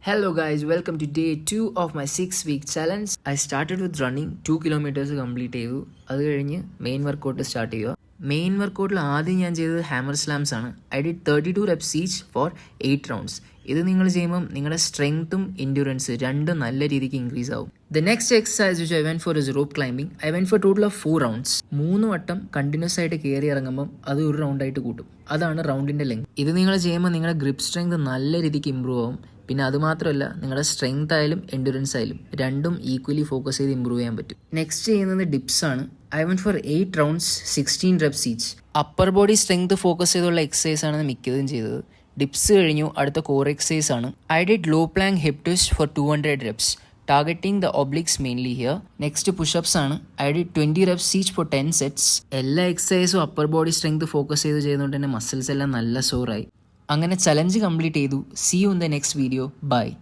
Hello guys, welcome to day 2 of my 6-week challenge. I started with running 2 kilometers complete ചെയ്തു. അത് കഴിഞ്ഞ് main workout start ചെയ്യുക. Main വർക്കൗട്ടിൽ ആദ്യം ഞാൻ ചെയ്തത് ഹാമർ സ്ലാംസ് ആണ്. I did 32 reps each for 8 rounds. ഇത് നിങ്ങൾ ചെയ്യുമ്പം നിങ്ങളുടെ സ്ട്രെങ്ത്തും എൻഡ്യൂറൻസ് രണ്ടും നല്ല രീതിക്ക് ഇൻക്രീസ് ആവും. The next exercise which I went for is rope climbing. I went for a total of 4 rounds. 3 വട്ടം കണ്ടിന്യൂസ് ആയിട്ട് കയറി ഇറങ്ങുമ്പം അത് ഒരു റൗണ്ടായിട്ട് കൂട്ടും. അതാണ് റൗണ്ടിൻ്റെ ലെങ്ത്. ഇത് നിങ്ങൾ ചെയ്യുമ്പോൾ നിങ്ങളുടെ ഗ്രിപ്പ് സ്ട്രെങ്ത് നല്ല രീതിക്ക് ഇമ്പ്രൂവ് ആവും. പിന്നെ അതുമാത്രമല്ല നിങ്ങളുടെ സ്ട്രെങ്ത് ആയാലും എൻഡുറൻസ് ആയാലും രണ്ടും ഈക്വലി ഫോക്കസ് ചെയ്ത് ഇമ്പ്രൂവ് ചെയ്യാൻ പറ്റും. നെക്സ്റ്റ് ചെയ്യുന്നത് ഡിപ്സ് ആണ്. I went for 8 rounds 16 reps each. Upper body strength focus ചെയ്തുള്ള എക്സസൈസ് ആണ് മിക്കതും ചെയ്തത്. ഡിപ്സ് കഴിഞ്ഞു അടുത്ത കോർ എക്സസൈസ് ആണ്. I did low plank hip twist for 200 reps. Targeting the obliques mainly here. Next push-ups ആണ്. I did 20 reps each for 10 sets. എല്ലാ എക്സസൈസും അപ്പർ ബോഡി സ്ട്രെങ്ത് ഫോക്കസ് ചെയ്ത് ചെയ്യുന്നതുകൊണ്ട് തന്നെ മസിൽസ് എല്ലാം നല്ല സോറായി. അങ്ങനെ ചലഞ്ച് കംപ്ലീറ്റ് ചെയ്തു. See you in the next video. Bye.